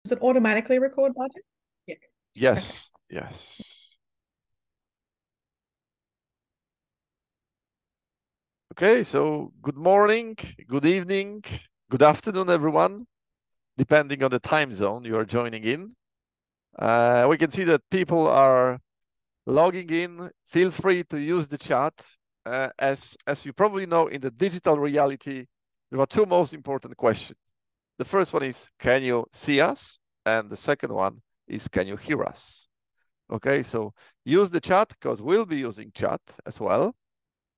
Does it automatically record, Bartek? Yeah. Okay. Yes, yes. Okay, so good morning, good evening, good afternoon, everyone, depending on the time zone you are joining in. We can see that people are logging in. Feel free to use the chat. As you probably know, in the digital reality, there are two most important questions. The first one is, can you see us? And the second one is, can you hear us? Okay, so use the chat because we'll be using chat as well.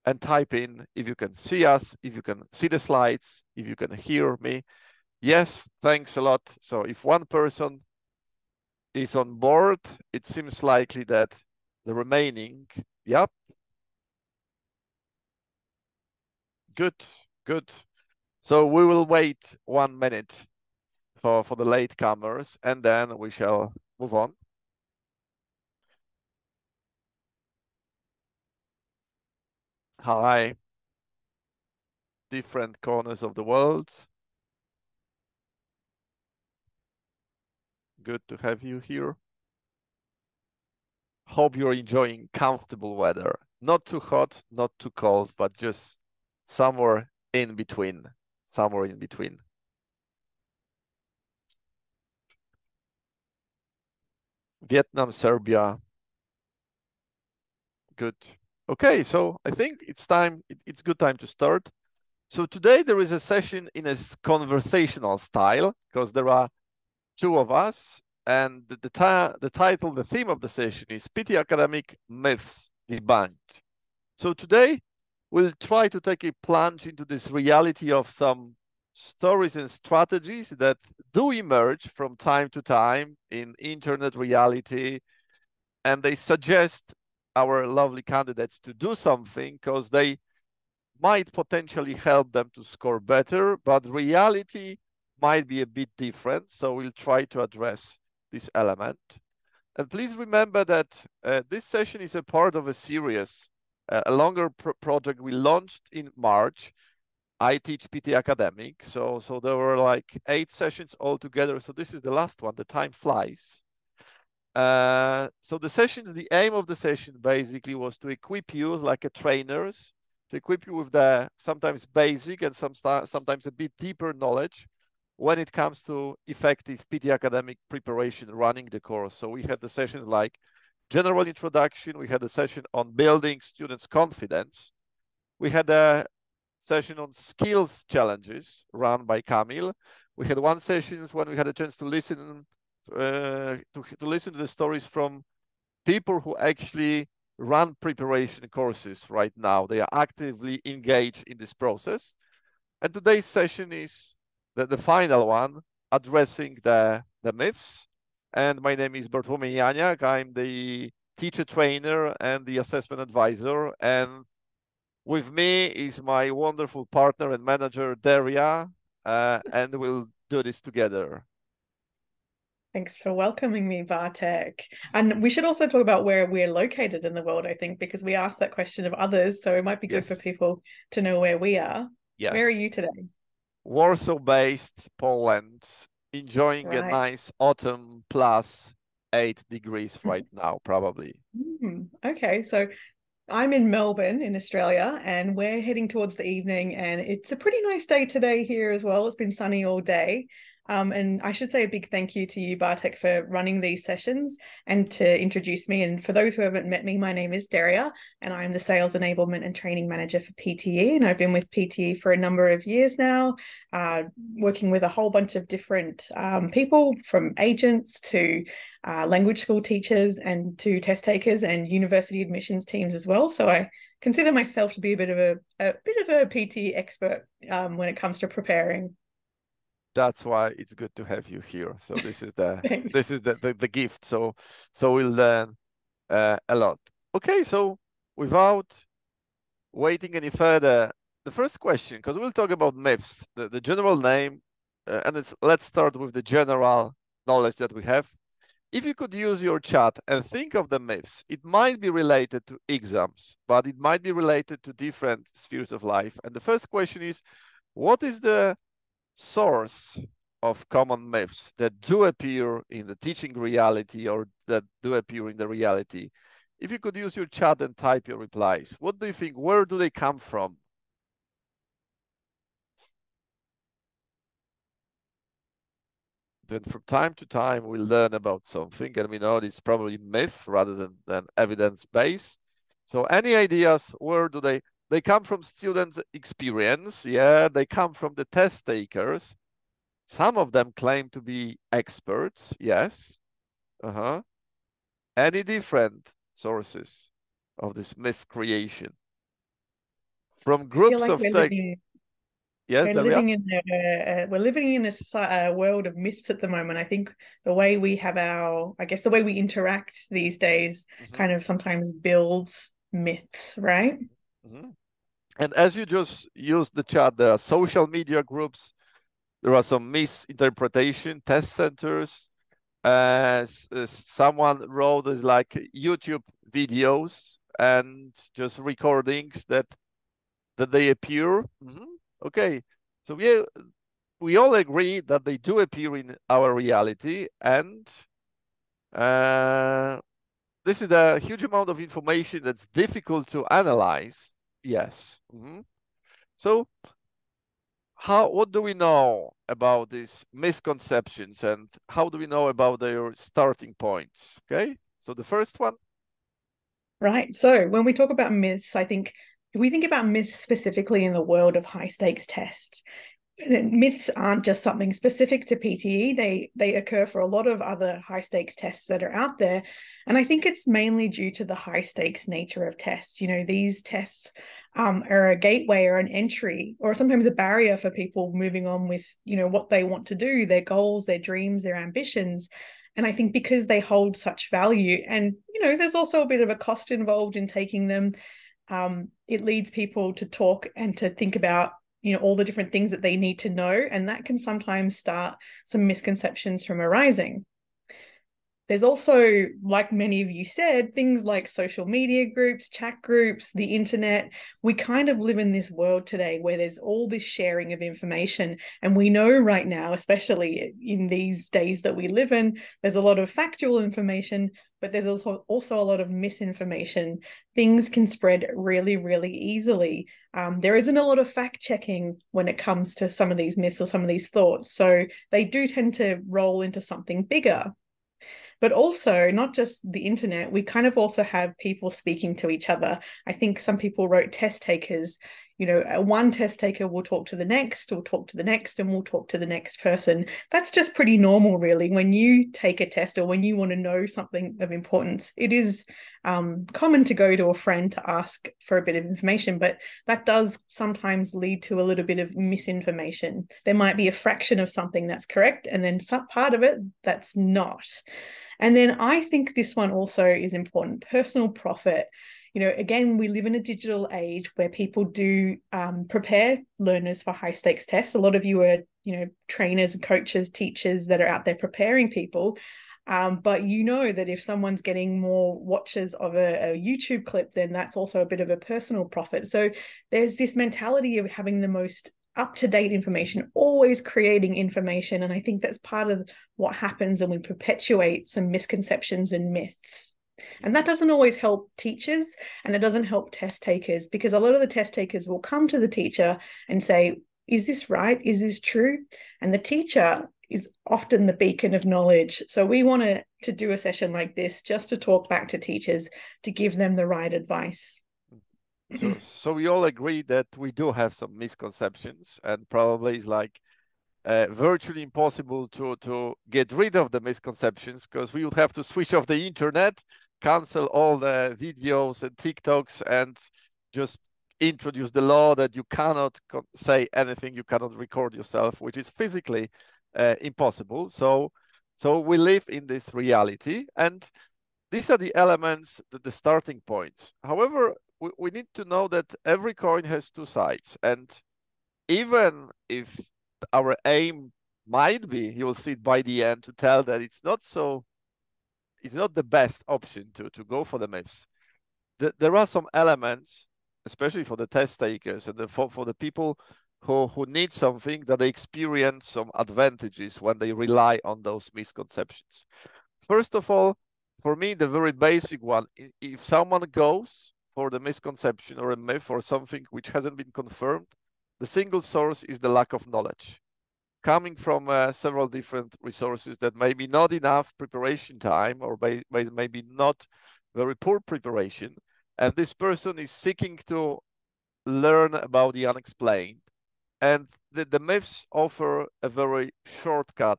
And type in if you can see us, if you can see the slides, if you can hear me. Yes, thanks a lot. So if one person is on board, it seems likely that the remaining, yep, good, good. So we will wait 1 minute for the latecomers and then we shall move on. Hi, different corners of the world. Good to have you here. Hope you're enjoying comfortable weather. Not too hot, not too cold, but just somewhere in between. Somewhere in between. Vietnam, Serbia. Good. Okay, so I think it's time, it's good time to start. So today there is a session in a conversational style because there are two of us, and the title, the theme of the session is PTE Academic Myths Debunked. So today we'll try to take a plunge into this reality of some stories and strategies that do emerge from time to time in internet reality, and they suggest our lovely candidates to do something because they might potentially help them to score better, but reality might be a bit different. So we'll try to address this element. And please remember that this session is a part of a series, a longer project we launched in March, I Teach PTE Academic. So there were like 8 sessions altogether. So this is the last one. The time flies. So the aim of the session basically was to equip you like a trainers, to equip you with the sometimes basic and sometimes a bit deeper knowledge when it comes to effective PTE academic preparation running the course. So we had the sessions like general introduction, we had a session on building students' confidence, we had a session on skills challenges run by Kamil. We had one session when we had a chance to listen to listen to the stories from people who actually run preparation courses right now. They are actively engaged in this process. And today's session is the final one, addressing the myths. And my name is Bartłomiej Janiak. I'm the teacher trainer and the assessment advisor. And with me is my wonderful partner and manager, Daria, and we'll do this together. Thanks for welcoming me, Bartek. And we should also talk about where we're located in the world, I think, because we asked that question of others. So it might be good for Yes. people to know where we are. Where are you Yes. today? Warsaw-based Poland, enjoying a Right. nice autumn plus 8 degrees right now, probably. Okay. So I'm in Melbourne in Australia, and we're heading towards the evening, and it's a pretty nice day today here as well. It's been sunny all day. And I should say a big thank you to you, Bartek, for running these sessions and to introduce me. And for those who haven't met me, my name is Daria, and I'm the Sales Enablement and Training Manager for PTE. And I've been with PTE for a number of years now, working with a whole bunch of different people, from agents to language school teachers and to test takers and university admissions teams as well. So I consider myself to be a bit of a PTE expert when it comes to preparing. That's why it's good to have you here. So this is Thanks. the gift. So we'll learn a lot. Okay, so without waiting any further, the first question, because we'll talk about myths, the general name, and let's start with the general knowledge that we have. If you could use your chat and think of the myths, it might be related to exams, but it might be related to different spheres of life. And the first question is, what is the source of common myths that do appear in the teaching reality or that do appear in the reality. If you could use your chat and type your replies, what do you think? Where do they come from? Then from time to time, we learn about something and we know it's probably myth rather than evidence-based. So any ideas, where do they come from? Students' experience, yeah, they come from the test takers. Some of them claim to be experts, yes. Any different sources of this myth creation? From I feel groups like of tech, yes, we're there we are. living in we're living in a world of myths at the moment. I think the way we have I guess the way we interact these days kind of sometimes builds myths, right? And as you just used the chat, there are social media groups, there are some misinterpretation test centers. Someone wrote is like YouTube videos and just recordings that they appear. Okay, so we all agree that they do appear in our reality, and this is a huge amount of information that's difficult to analyze. Yes. So what do we know about these misconceptions and how do we know about their starting points? Okay, so the first one. Right. So when we talk about myths, I think if we think about myths specifically in the world of high stakes tests, myths aren't just something specific to PTE. They occur for a lot of other high stakes tests that are out there. And I think it's mainly due to the high stakes nature of tests. You know, these tests are a gateway or an entry or sometimes a barrier for people moving on with, you know, what they want to do, their goals, their dreams, their ambitions. And I think because they hold such value and, you know, there's also a bit of a cost involved in taking them, it leads people to talk and to think about, you know, all the different things that they need to know. And that can sometimes start some misconceptions from arising. There's also, like many of you said, things like social media groups, chat groups, the internet. We kind of live in this world today where there's all this sharing of information. And we know right now, especially in these days that we live in, there's a lot of factual information, but there's also a lot of misinformation. Things can spread really, really easily. There isn't a lot of fact checking when it comes to some of these myths or some of these thoughts. So they do tend to roll into something bigger. But also, not just the internet, we kind of also have people speaking to each other. I think some people wrote test takers. You know, one test taker will talk to the next, will talk to the next, and will talk to the next person. That's just pretty normal, really. When you take a test or when you want to know something of importance, it is common to go to a friend to ask for a bit of information, but that does sometimes lead to a little bit of misinformation. There might be a fraction of something that's correct, and then some part of it that's not. And then I think this one also is important, personal profit. You know, again, we live in a digital age where people do prepare learners for high stakes tests. A lot of you are, you know, trainers, coaches, teachers that are out there preparing people. But you know that if someone's getting more watches of a YouTube clip, then that's also a bit of a personal profit. So there's this mentality of having the most up-to-date information, always creating information. And I think that's part of what happens, and we perpetuate some misconceptions and myths. And that doesn't always help teachers, and it doesn't help test takers, because a lot of the test takers will come to the teacher and say, is this right? Is this true? And the teacher is often the beacon of knowledge. So we want to do a session like this just to talk back to teachers to give them the right advice. So we all agree that we do have some misconceptions, and probably it's like virtually impossible to get rid of the misconceptions, because we would have to switch off the internet, cancel all the videos and TikToks, and just introduce the law that you cannot say anything, you cannot record yourself, which is physically impossible. So we live in this reality, and these are the elements, the starting points. However, we need to know that every coin has two sides, and even if our aim might be, you'll see it by the end, to tell that it's not the best option to go for the myths. There are some elements, especially for the test takers and for the people who need something, that they experience some advantages when they rely on those misconceptions. First of all, for me, the very basic one, if someone goes for the misconception or a myth or something which hasn't been confirmed, the single source is the lack of knowledge, coming from several different resources that may be not enough preparation time, or maybe not very poor preparation. And this person is seeking to learn about the unexplained. And the myths offer a very shortcut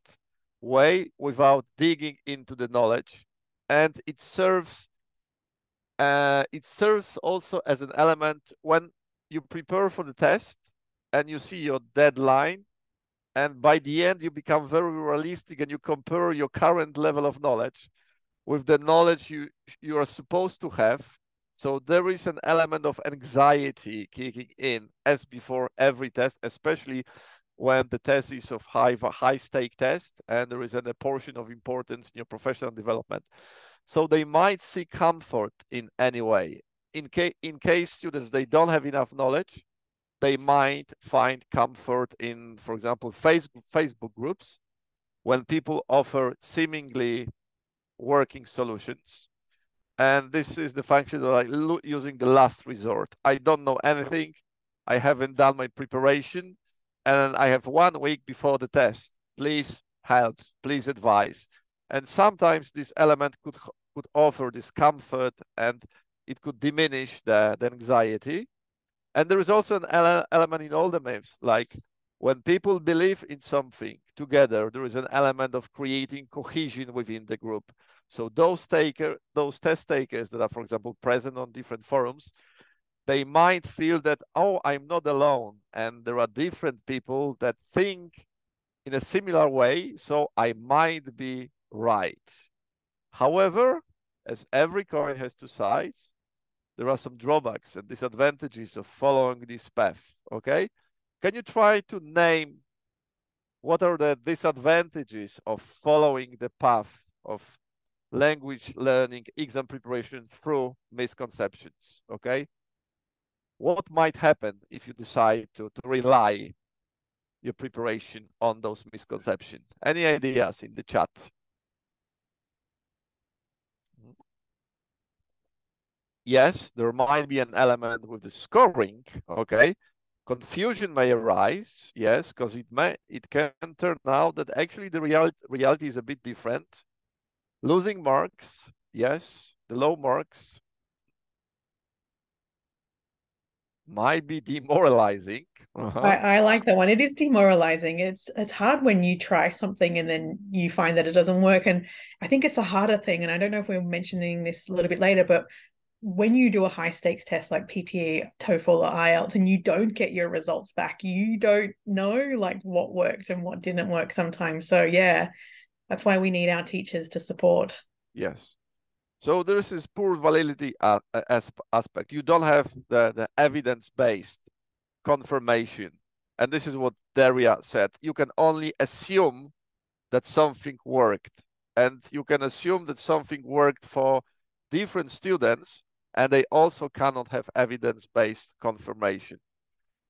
way without digging into the knowledge. And it serves also as an element when you prepare for the test and you see your deadline, and by the end you become very realistic and you compare your current level of knowledge with the knowledge you are supposed to have. So there is an element of anxiety kicking in as before every test, especially when the test is of high stake test and there is a portion of importance in your professional development. So they might seek comfort in any way. In case students, they don't have enough knowledge, they might find comfort in, for example, Facebook groups, when people offer seemingly working solutions. And this is the function that I using the last resort. I don't know anything. I haven't done my preparation, and I have 1 week before the test. Please help, please advise. And sometimes this element could offer discomfort, and it could diminish the anxiety. And there is also an element in all the myths, like when people believe in something together, there is an element of creating cohesion within the group. So those test takers that are, for example, present on different forums, they might feel that, oh, I'm not alone, and there are different people that think in a similar way, so I might be right. However, as every coin has two sides, there are some drawbacks and disadvantages of following this path, okay? Can you try to name what are the disadvantages of following the path of language learning, exam preparation through misconceptions, okay? What might happen if you decide to rely your preparation on those misconceptions? Any ideas in the chat? Yes, there might be an element with the scoring, okay? Confusion may arise, yes, because it can turn out that actually the reality is a bit different. Losing marks, yes, the low marks might be demoralizing. I like that one. It is demoralizing. It's hard when you try something and then you find that it doesn't work. And I think it's a harder thing. And I don't know if we're mentioning this a little bit later, but when you do a high stakes test like PTE, TOEFL, or IELTS, and you don't get your results back, you don't know like what worked and what didn't work sometimes. So yeah, that's why we need our teachers to support. Yes. So there is this poor validity aspect. You don't have the evidence-based confirmation. And this is what Daria said. You can only assume that something worked. And you can assume that something worked for different students, and they also cannot have evidence-based confirmation.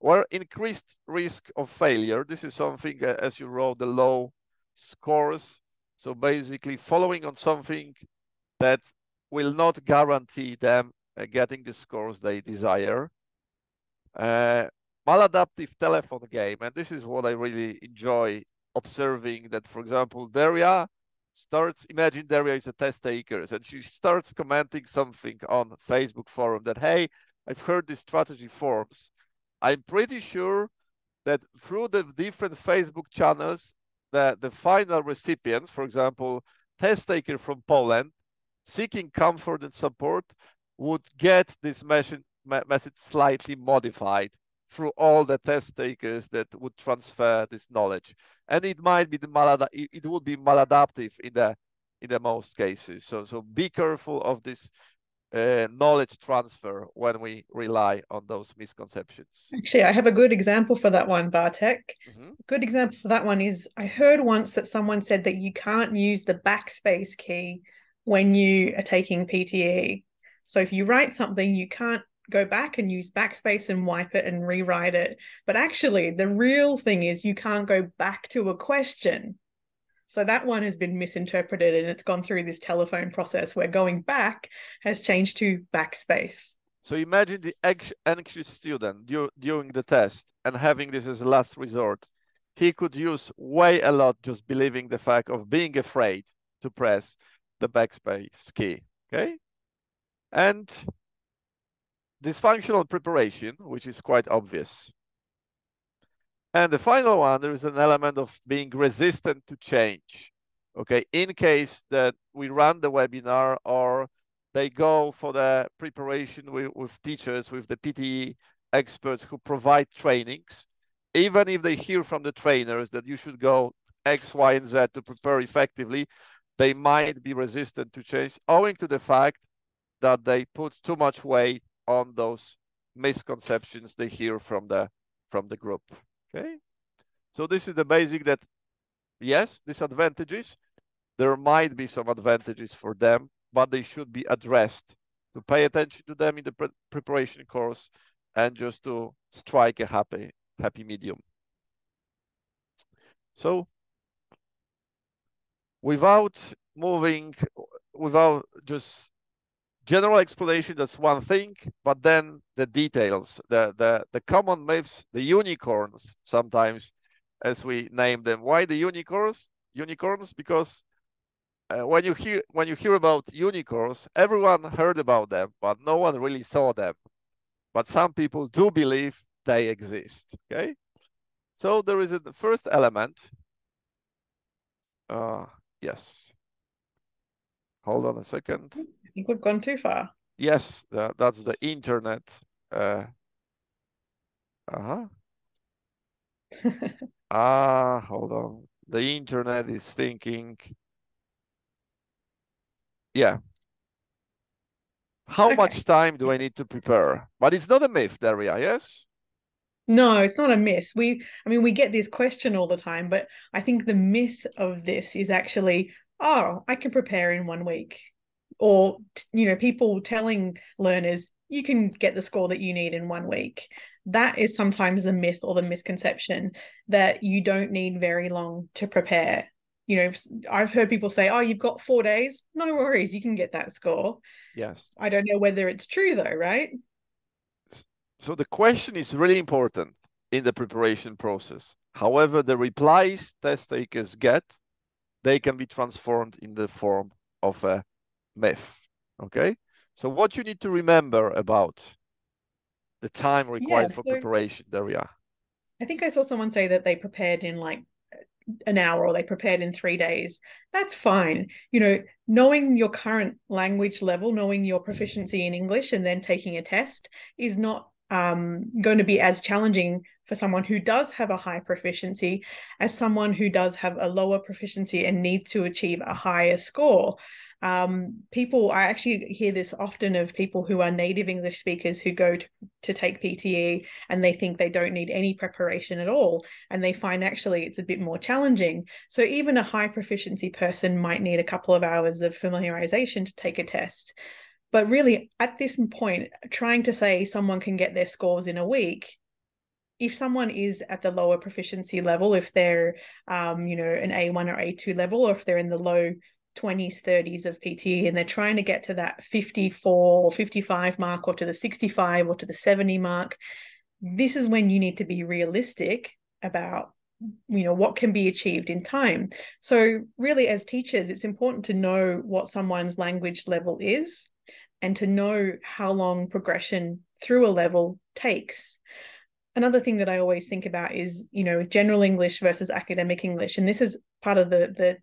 Or increased risk of failure. This is something, as you wrote, the low scores. So basically following on something that will not guarantee them getting the scores they desire. Maladaptive telephone game, and this is what I really enjoy observing, that, for example, Daria imagine Daria is a test taker, and she starts commenting something on Facebook forum that, hey, I've heard this strategy forms. I'm pretty sure that through the different Facebook channels, the final recipients, for example, test taker from Poland, seeking comfort and support, would get this message slightly modified through all the test takers that would transfer this knowledge. And it might be it would be maladaptive in the most cases. So be careful of this knowledge transfer when we rely on those misconceptions. Actually, I have a good example for that one, Bartek. Good example for that one is I heard once that someone said that you can't use the backspace key when you are taking PTE. So if you write something, you can't go back and use backspace and wipe it and rewrite it. But actually, the real thing is you can't go back to a question. So that one has been misinterpreted and it's gone through this telephone process where going back has changed to backspace. So imagine the anxious student during the test and having this as a last resort. He could use way a lot just believing the fact of being afraid to press the backspace key, okay? And dysfunctional preparation, which is quite obvious. And the final one, there is an element of being resistant to change, okay? In case that we run the webinar or they go for the preparation with teachers, with the PTE experts who provide trainings, even if they hear from the trainers that you should go X, Y, and Z to prepare effectively, they might be resistant to change owing to the fact that they put too much weight on those misconceptions they hear from the group, okay? So this is the basic that, yes, disadvantages, there might be some advantages for them, but they should be addressed to pay attention to them in the preparation course and just to strike a happy medium. So without just general explanation, that's one thing, but then the details, the common myths, the unicorns sometimes, as we name them. Why the unicorns? Unicorns because when you hear about unicorns, everyone heard about them, but no one really saw them. But some people do believe they exist. Okay, so there is the first element. Yes. Hold on a second. I think we've gone too far. Yes, that's the internet. Hold on. The internet is thinking. Yeah. How much time do I need to prepare? But it's not a myth, Daria, yes? No, it's not a myth. We get this question all the time, but I think the myth of this is actually, oh, I can prepare in 1 week. Or, people telling learners, you can get the score that you need in 1 week. That is sometimes the myth or the misconception that you don't need very long to prepare. I've heard people say, oh, you've got 4 days. No worries, you can get that score. Yes. I don't know whether it's true though, right? So the question is really important in the preparation process. However, the replies test takers get, they can be transformed in the form of a myth, okay? So what you need to remember about the time required for preparation, Daria? I think I saw someone say that they prepared in like an hour or they prepared in 3 days. That's fine. Knowing your current language level, knowing your proficiency in English and then taking a test is not going to be as challenging for someone who does have a high proficiency as someone who does have a lower proficiency and needs to achieve a higher score. I actually hear this often of people who are native English speakers who go to take PTE and they think they don't need any preparation at all, and they find actually it's a bit more challenging. So even a high proficiency person might need a couple of hours of familiarization to take a test. But really, at this point, trying to say someone can get their scores in a week, if someone is at the lower proficiency level, if they're, an A1 or A2 level, or if they're in the low 20s, 30s of PTE, and they're trying to get to that 54 or 55 mark, or to the 65 or to the 70 mark, this is when you need to be realistic about what can be achieved in time. So really, as teachers, it's important to know what someone's language level is and to know how long progression through a level takes. Another thing that I always think about is, general English versus academic English. And this is part of the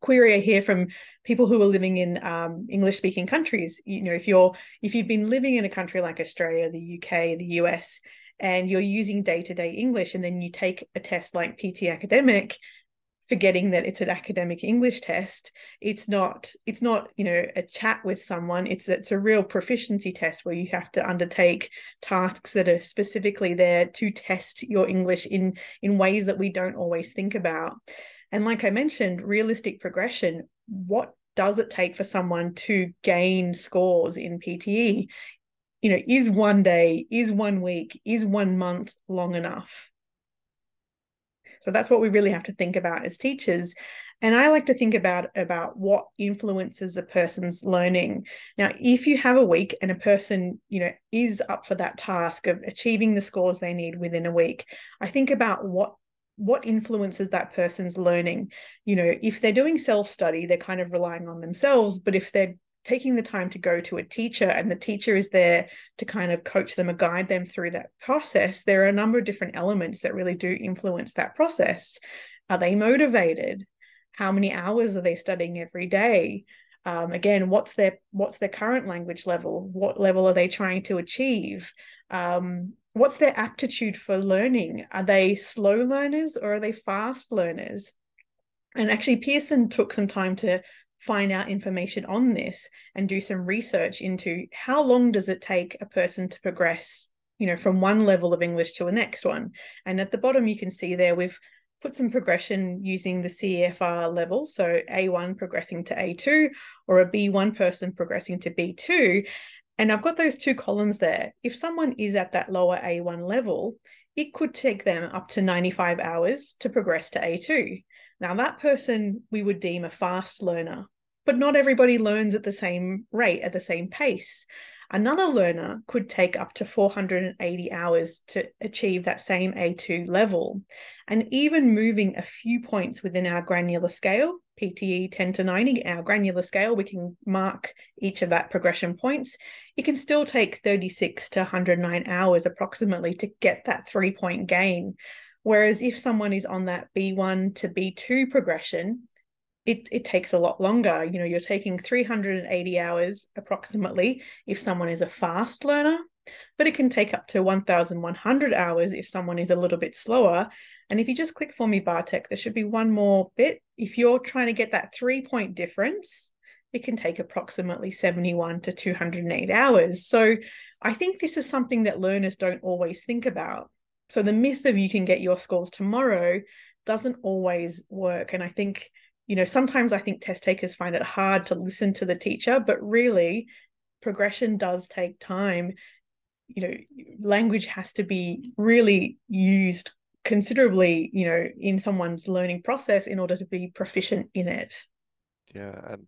query I hear from people who are living in English-speaking countries. If you've been living in a country like Australia, the UK, the US, and you're using day-to-day English, and then you take a test like PTE Academic, forgetting that it's an academic English test, it's not a chat with someone. It's a real proficiency test where you have to undertake tasks that are specifically there to test your English in ways that we don't always think about. And like I mentioned, realistic progression, what does it take for someone to gain scores in PTE? is one day, is one week, is one month long enough? So that's what we really have to think about as teachers. And I like to think about what influences a person's learning. Now, if you have a week and a person, is up for that task of achieving the scores they need within a week, I think about what influences that person's learning. If they're doing self-study, they're kind of relying on themselves, but if they're taking the time to go to a teacher and the teacher is there to kind of coach them or guide them through that process, there are a number of different elements that really do influence that process. Are they motivated? How many hours are they studying every day? Again, what's their current language level? What level are they trying to achieve? What's their aptitude for learning? Are they slow learners or are they fast learners? And actually, Pearson took some time to find out information on this and do some research into how long does it take a person to progress, from one level of English to a next one. And at the bottom, you can see there we've put some progression using the CEFR level, so A1 progressing to A2 or a B1 person progressing to B2. And I've got those two columns there. If someone is at that lower A1 level, it could take them up to 95 hours to progress to A2. Now, that person we would deem a fast learner, but not everybody learns at the same rate, at the same pace. Another learner could take up to 480 hours to achieve that same A2 level. And even moving a few points within our granular scale, PTE 10 to 90, our granular scale, we can mark each of that progression points. It can still take 36 to 109 hours approximately to get that 3-point gain. Whereas if someone is on that B1 to B2 progression, it takes a lot longer. You're taking 380 hours approximately if someone is a fast learner, but it can take up to 1,100 hours if someone is a little bit slower. And if you just click for me, Bartek, there should be one more bit. If you're trying to get that 3-point difference, it can take approximately 71 to 208 hours. So I think this is something that learners don't always think about. So the myth of you can get your scores tomorrow doesn't always work. And I think, sometimes I think test takers find it hard to listen to the teacher, but really progression does take time. Language has to be really used considerably, in someone's learning process in order to be proficient in it. Yeah, and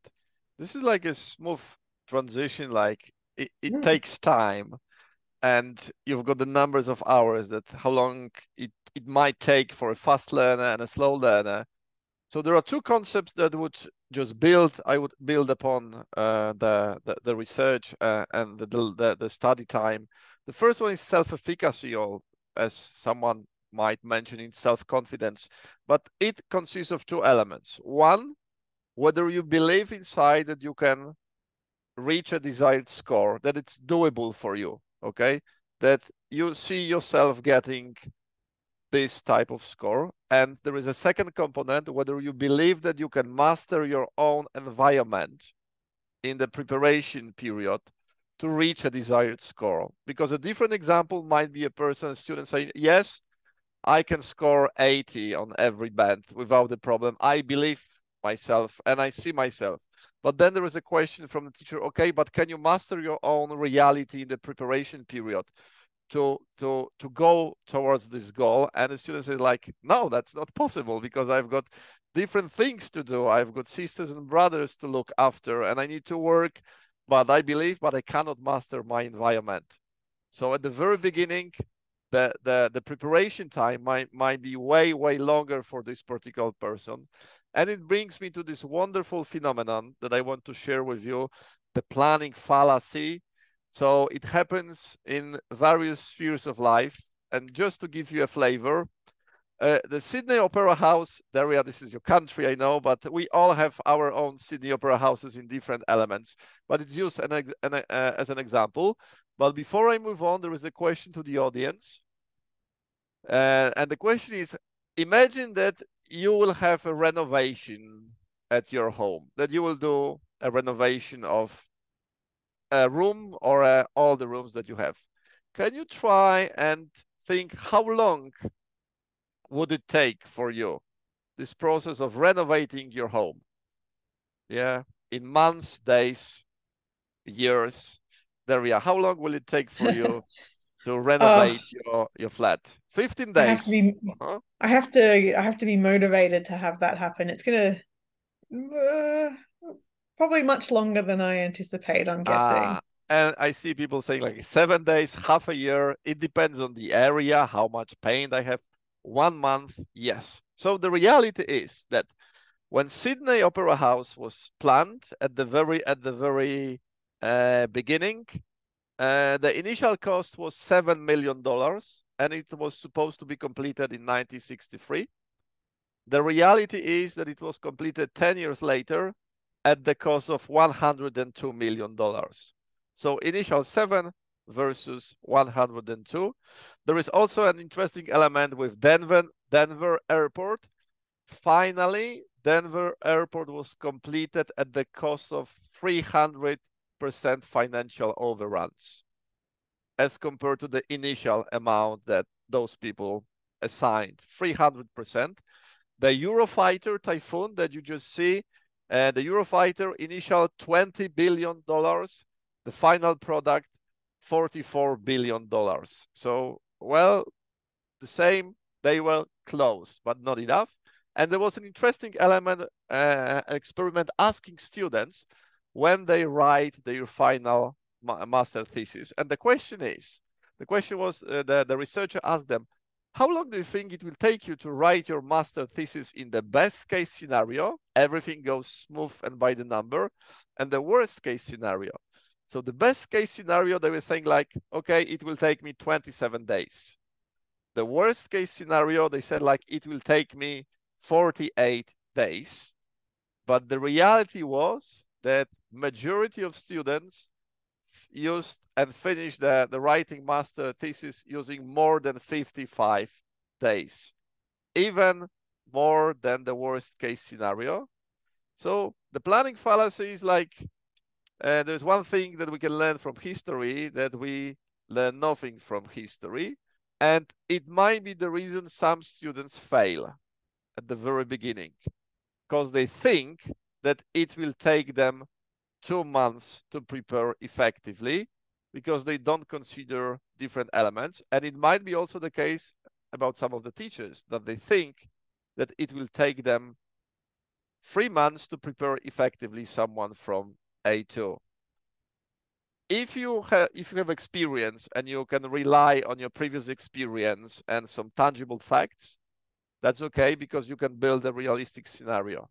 this is like a smooth transition, like it takes time. And you've got the numbers of hours that how long it might take for a fast learner and a slow learner. So there are two concepts that I would build upon the research and the study time. The first one is self-efficacy, or as someone might mention it, self-confidence. But it consists of two elements. One, whether you believe inside that you can reach a desired score, that it's doable for you, okay? That you see yourself getting this type of score. And there is a second component, whether you believe that you can master your own environment in the preparation period to reach a desired score. Because a different example might be a student saying, yes, I can score 80 on every band without a problem. I believe myself and I see myself. But then there is a question from the teacher, okay, but can you master your own reality in the preparation period to go towards this goal? And the students say like, no, that's not possible because I've got different things to do. I've got sisters and brothers to look after and I need to work, but I believe, but I cannot master my environment. So at the very beginning, the preparation time might be way longer for this particular person. And it brings me to this wonderful phenomenon that I want to share with you, the planning fallacy. So it happens in various spheres of life. And just to give you a flavor, the Sydney Opera House, Daria, this is your country, I know, but we all have our own Sydney Opera Houses in different elements, but it's used as an example. But before I move on, there is a question to the audience. And the question is, imagine that you will have a renovation at your home, that you will do a renovation of a room or all the rooms that you have. Can you try and think how long would it take for you, this process of renovating your home? Yeah, in months, days, years, Daria, how long will it take for you to Oh, renovate your flat? 15 I have to days. be Uh-huh. I have to be motivated to have that happen. It's gonna probably much longer than I anticipate, I'm Ah, guessing. and I see people saying like 7 days, half a year. It depends on the area, how much paint I have. 1 month, yes. So the reality is that when Sydney Opera House was planned at the very beginning, the initial cost was $7 million, and it was supposed to be completed in 1963. The reality is that it was completed 10 years later at the cost of $102 million. So initial 7 versus 102. There is also an interesting element with Denver Airport. Finally, Denver Airport was completed at the cost of 300% financial overruns as compared to the initial amount that those people assigned, 300%. The Eurofighter Typhoon that you just see, the Eurofighter initial $20 billion, the final product $44 billion. So, well, the same, they were close, but not enough. And there was an interesting element, experiment asking students when they write their final master thesis. And the question was, the researcher asked them, how long do you think it will take you to write your master thesis in the best case scenario? Everything goes smooth and by the number, and the worst case scenario. So the best case scenario, they were saying like, okay, it will take me 27 days. The worst case scenario, they said like, it will take me 48 days. But the reality was that majority of students used and finished the writing master thesis using more than 55 days, even more than the worst case scenario. So the planning fallacy is like, there's one thing that we can learn from history, that we learn nothing from history. And it might be the reason some students fail at the very beginning, because they think that it will take them 2 months to prepare effectively, because they don't consider different elements. And it might be also the case about some of the teachers, that they think that it will take them 3 months to prepare effectively someone from A2. If you have experience and you can rely on your previous experience and some tangible facts, that's okay, because you can build a realistic scenario.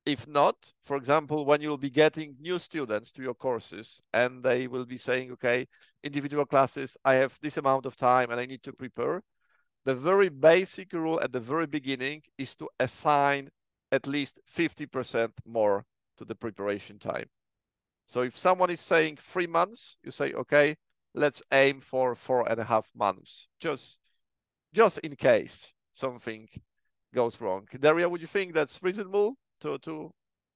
If not, for example, when you'll be getting new students to your courses and they will be saying, okay, individual classes, I have this amount of time and I need to prepare, the very basic rule at the very beginning is to assign at least 50% more to the preparation time. So if someone is saying 3 months, you say, okay, let's aim for 4.5 months, just in case something goes wrong. Daria, would you think that's reasonable to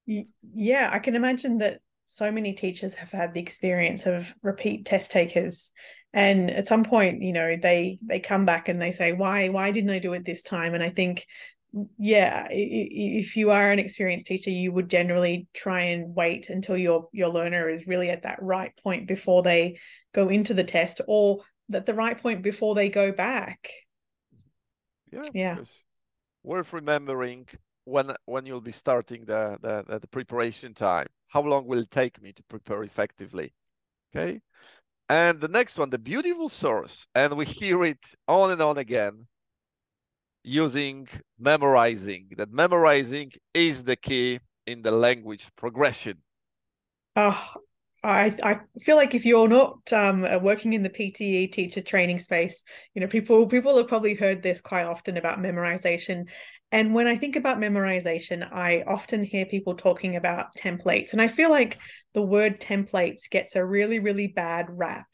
Yeah, I can imagine that so many teachers have had the experience of repeat test takers, and at some point, they come back and they say, why didn't I do it this time? And I think, yeah, if you are an experienced teacher, you would generally try and wait until your learner is really at that right point before they go into the test, or at the right point before they go back. Yeah, Yeah. because worth remembering when you'll be starting the preparation time. How long will it take me to prepare effectively? Okay. And the next one, the beautiful source, and we hear it on and on again, using memorizing, that memorizing is the key in the language progression. Oh, I feel like if you're not working in the PTE teacher training space, people have probably heard this quite often about memorization. And when I think about memorization, I often hear people talking about templates. And I feel like the word templates gets a really, really bad rap.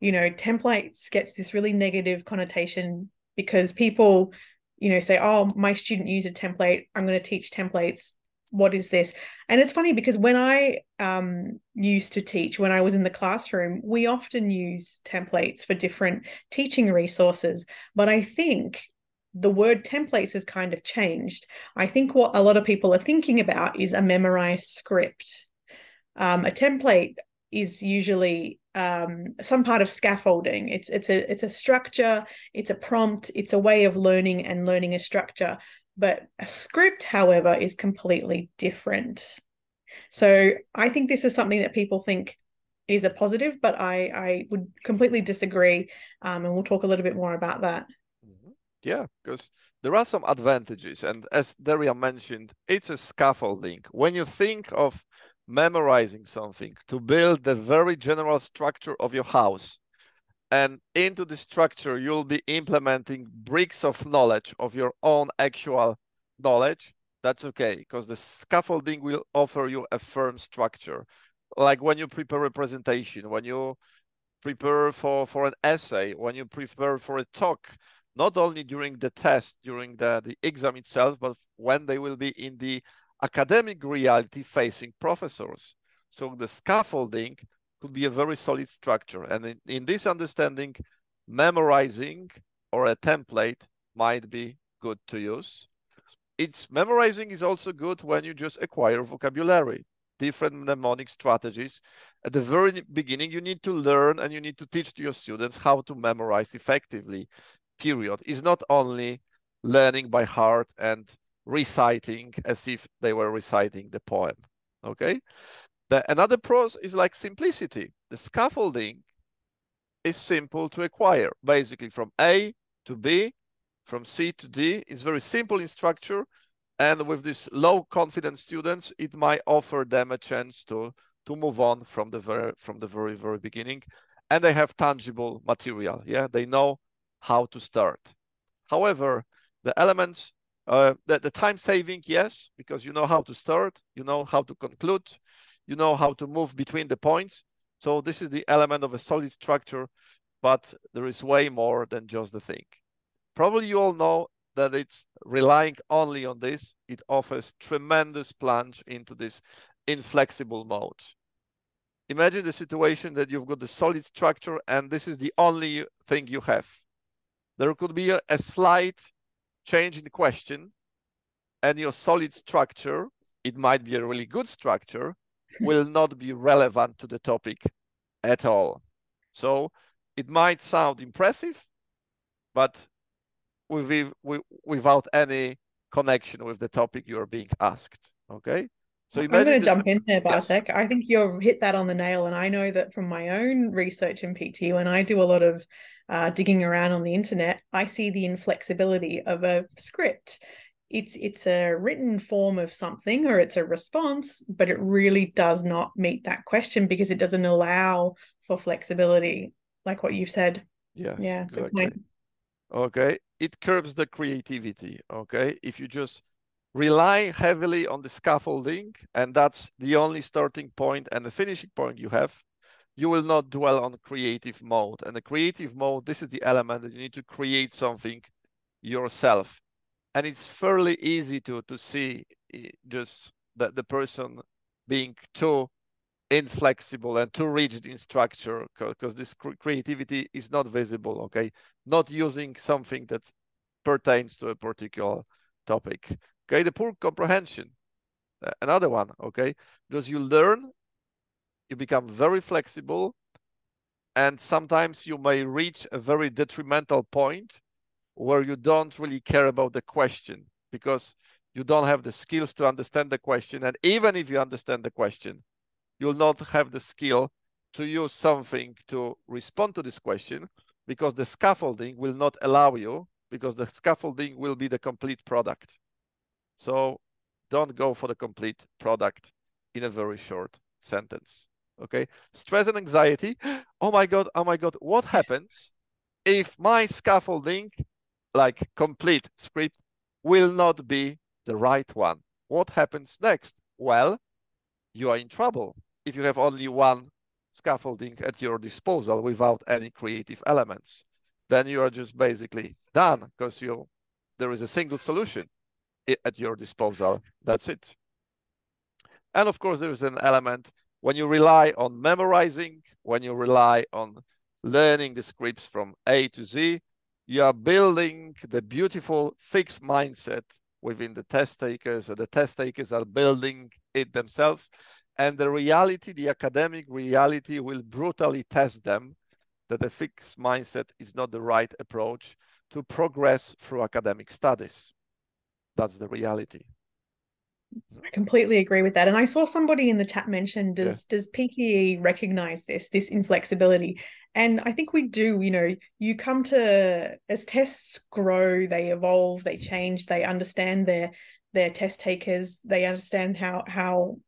Templates gets this really negative connotation because people, say, oh, my student used a template, I'm going to teach templates. What is this? And it's funny because when I used to teach, when I was in the classroom, we often use templates for different teaching resources. But I think the word templates has kind of changed. I think what a lot of people are thinking about is a memorized script. A template is usually some part of scaffolding. It's a structure, it's a prompt, it's a way of learning and learning a structure. But a script, however, is completely different. So I think this is something that people think is a positive, but I would completely disagree. And we'll talk a little bit more about that. Yeah, because there are some advantages. And as Daria mentioned, it's a scaffolding. When you think of memorizing something to build the very general structure of your house, and into the structure, you'll be implementing bricks of knowledge of your own actual knowledge. That's okay, because the scaffolding will offer you a firm structure. Like when you prepare a presentation, when you prepare for an essay, when you prepare for a talk, not only during the test, during the exam itself, but when they will be in the academic reality facing professors. So the scaffolding could be a very solid structure. And in this understanding, memorizing or a template might be good to use. Memorizing is also good when you just acquire vocabulary, different mnemonic strategies. At the very beginning, you need to learn and you need to teach to your students how to memorize effectively, period. It's not only learning by heart and reciting as if they were reciting the poem, okay? Another pros is like simplicity. The scaffolding is simple to acquire, basically from A to B, from C to D. It's very simple in structure. And with these low confidence students, it might offer them a chance to move on from the very beginning. And they have tangible material. Yeah, they know how to start. However, the elements, the time saving, yes, because you know how to start, you know how to conclude, you know how to move between the points. So this is the element of a solid structure, but there is way more than just the thing. Probably you all know that it's relying only on this. It offers tremendous plunge into this inflexible mode. Imagine the situation that you've got the solid structure and this is the only thing you have. There could be a slight change in the question and your solid structure, it might be a really good structure, will not be relevant to the topic at all. So it might sound impressive, but without any connection with the topic you're being asked, okay? So I'm going imagine to jump in there, Bartek. Yes. I think you've hit that on the nail. And I know that from my own research in PT, when I do a lot of digging around on the internet, I see the inflexibility of a script. It's a written form of something or it's a response, but it really does not meet that question because it doesn't allow for flexibility, like what you've said. Yes, Yeah, good exactly. point. Okay, it curbs the creativity, okay? If you just rely heavily on the scaffolding and that's the only starting point and the finishing point you have, you will not dwell on creative mode. And the creative mode, this is the element that you need to create something yourself. And it's fairly easy to see just that the person being too inflexible and too rigid in structure because this creativity is not visible, okay? Not using something that pertains to a particular topic. Okay, the poor comprehension, another one, okay? Because you learn, you become very flexible, and sometimes you may reach a very detrimental point where you don't really care about the question because you don't have the skills to understand the question. And even if you understand the question, you'll not have the skill to use something to respond to this question because the scaffolding will not allow you, because the scaffolding will be the complete product. So don't go for the complete product in a very short sentence, okay? Stress and anxiety. Oh my God, what happens if my scaffolding, like complete script, will not be the right one? What happens next? Well, you are in trouble if you have only one scaffolding at your disposal without any creative elements. Then you are just basically done because there is a single solution at your disposal. That's it. And of course, there is an element when you rely on memorizing, when you rely on learning the scripts from A to Z, you are building the beautiful fixed mindset within the test takers, and the test takers are building it themselves. and the reality, the academic reality, will brutally test them that a fixed mindset is not the right approach to progress through academic studies. That's the reality. I completely agree with that. And I saw somebody in the chat mention, Yeah. does PTE recognize this inflexibility? And I think we do. You come to, as tests grow, they evolve, they change, they understand their test takers, they understand how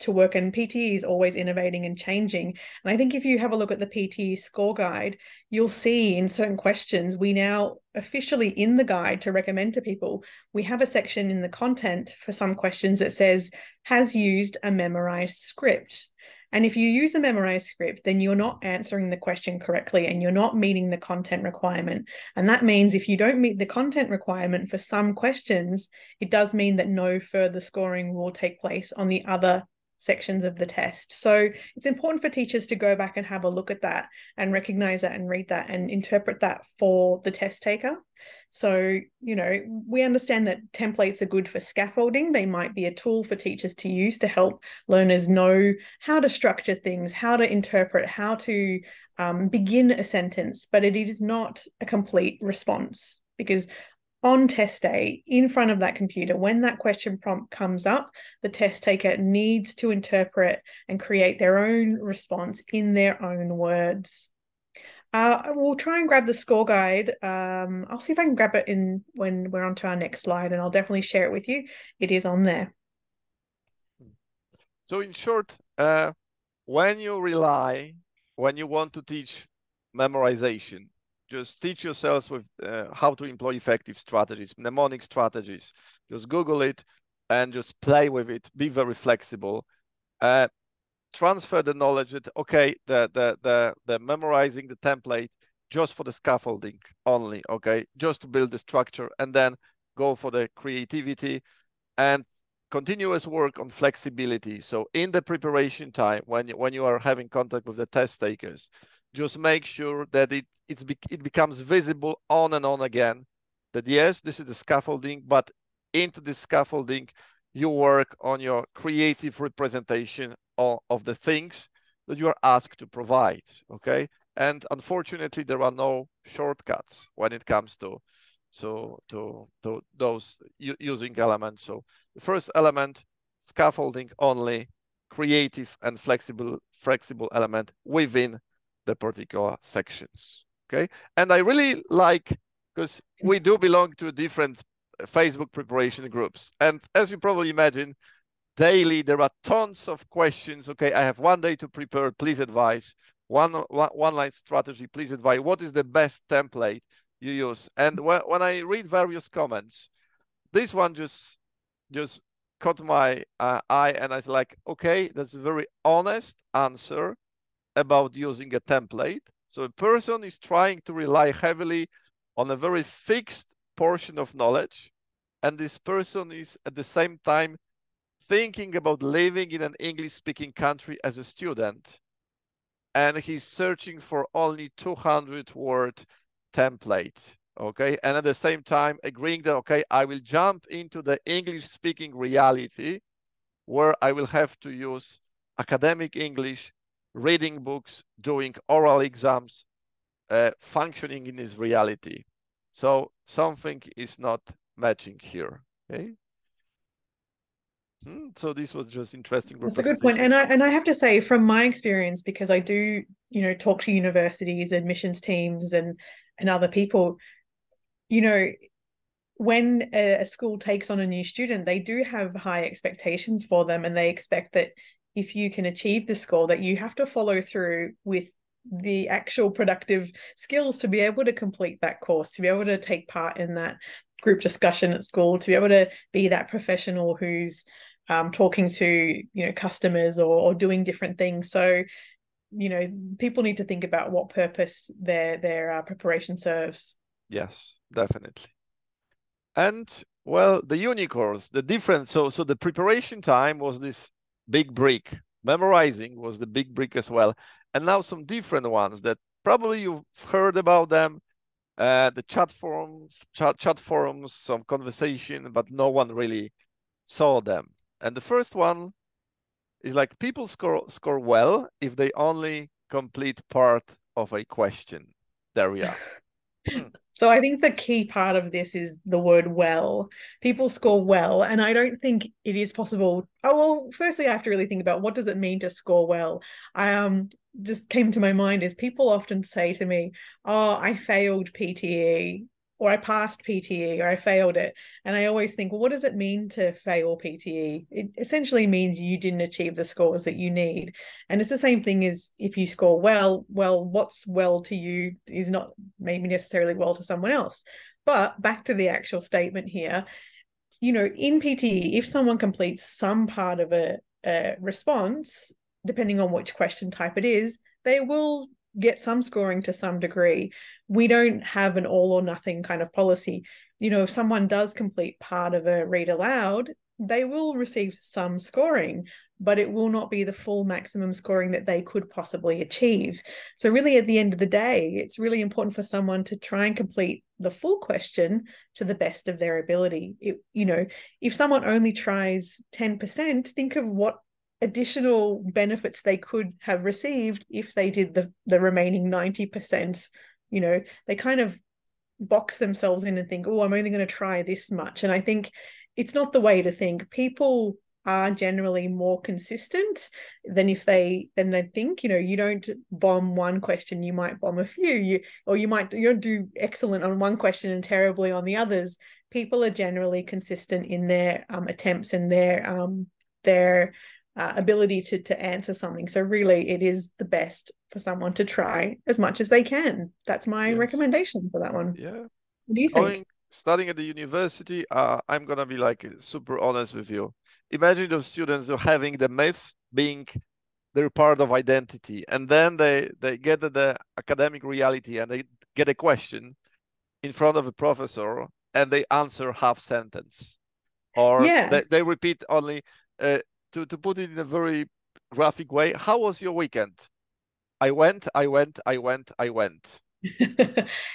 to work, and PTE is always innovating and changing. And I think if you have a look at the PTE score guide, you'll see in certain questions, we now officially in the guide to recommend to people, we have a section in the content for some questions that says has used a memorized script. And if you use a memorized script, then you're not answering the question correctly and you're not meeting the content requirement. And that means if you don't meet the content requirement for some questions, it does mean that no further scoring will take place on the other sections of the test. So it's important for teachers to go back and have a look at that and recognize that and read that and interpret that for the test taker. So, we understand that templates are good for scaffolding. They might be a tool for teachers to use to help learners know how to structure things, how to interpret, how to begin a sentence, but it is not a complete response, because on test day, in front of that computer, when that question prompt comes up, the test taker needs to interpret and create their own response in their own words. We'll try and grab the score guide. I'll see if I can grab it in when we're on to our next slide, and I'll definitely share it with you. It is on there. So in short, when you want to teach memorization, just teach yourselves with how to employ effective strategies, mnemonic strategies. Just Google it and just play with it. Be very flexible. Transfer the knowledge that, okay, the memorizing the template just for the scaffolding only, okay, just to build the structure, and then go for the creativity and continuous work on flexibility. So in the preparation time, when you are having contact with the test takers, just make sure that it becomes visible on and on again that yes, this is the scaffolding, but into the scaffolding, you work on your creative representation of the things that you are asked to provide, okay? And unfortunately, there are no shortcuts when it comes to those using elements. So the first element, scaffolding only, creative and flexible element within the particular sections, okay? And I really like, because we do belong to different Facebook preparation groups. And as you probably imagine, daily there are tons of questions. Okay, I have 1 day to prepare, please advise. One line strategy, please advise. What is the best template you use? And when I read various comments, this one just caught my eye, and I was like, okay, that's a very honest answer about using a template. So a person is trying to rely heavily on a very fixed portion of knowledge, and this person is at the same time thinking about living in an English-speaking country as a student, and he's searching for only 200-word template, okay? And at the same time agreeing that, okay, I will jump into the English-speaking reality where I will have to use academic English, reading books, doing oral exams, functioning in this reality. So something is not matching here, okay? So this was just interesting That's a good point. representation. And I have to say, from my experience, because I do, talk to universities, admissions teams, and other people, when a school takes on a new student, they do have high expectations for them, and they expect that if you can achieve the score, that you have to follow through with the actual productive skills to be able to complete that course, to be able to take part in that group discussion at school, to be able to be that professional who's talking to customers or doing different things. So people need to think about what purpose their preparation serves. Yes, definitely. And well, the unicorns, the different, so the preparation time was this big brick. Memorizing was the big brick as well. And now some different ones that probably you've heard about them. The chat forums, some conversation, but no one really saw them. And the first one It's like people score well if they only complete part of a question. There we are. So I think the key part of this is the word well. People score well, and I don't think it is possible. Oh, well, firstly, I have to really think about what does it mean to score well. I just came to my mind is people often say to me, "Oh, I failed PTE." Or I passed PTE or I failed it. And I always think, well, what does it mean to fail PTE? It essentially means you didn't achieve the scores that you need. And it's the same thing as if you score well, what's well to you is not maybe necessarily well to someone else. But back to the actual statement here, in PTE, if someone completes some part of a response, depending on which question type it is, they will get some scoring to some degree. We don't have an all or nothing kind of policy. If someone does complete part of a read aloud, they will receive some scoring, but it will not be the full maximum scoring that they could possibly achieve. So really at the end of the day, it's really important for someone to try and complete the full question to the best of their ability. If someone only tries 10%, think of what additional benefits they could have received if they did the remaining 90%. They kind of box themselves in and think, oh, I'm only going to try this much. And I think it's not the way to think. People are generally more consistent than they think. You don't bomb one question, you might bomb a few. You do excellent on one question and terribly on the others. People are generally consistent in their attempts and their ability to answer something. So really, it is the best for someone to try as much as they can. That's my Yes. recommendation for that one. Yeah. What do you think? Studying at the university, I'm gonna be like super honest with you. Imagine those students who having the myth being their part of identity, and then they get to the academic reality and they get a question in front of a professor and they answer half sentence, or Yeah. they repeat only. To put it in a very graphic way, how was your weekend? I went, I went, I went, I went.